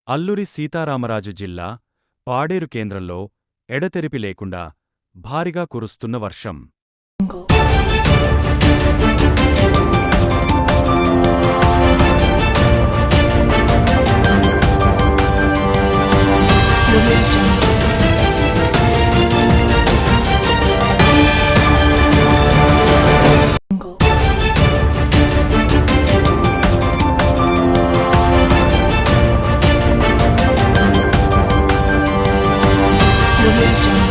అల్లూరి సీతారామరాజు జిల్లా పాడేరు కేంద్రంలో ఎడతెరిపి లేకుండా భారీగా కురుస్తున్న వర్షం. Audio Jungle.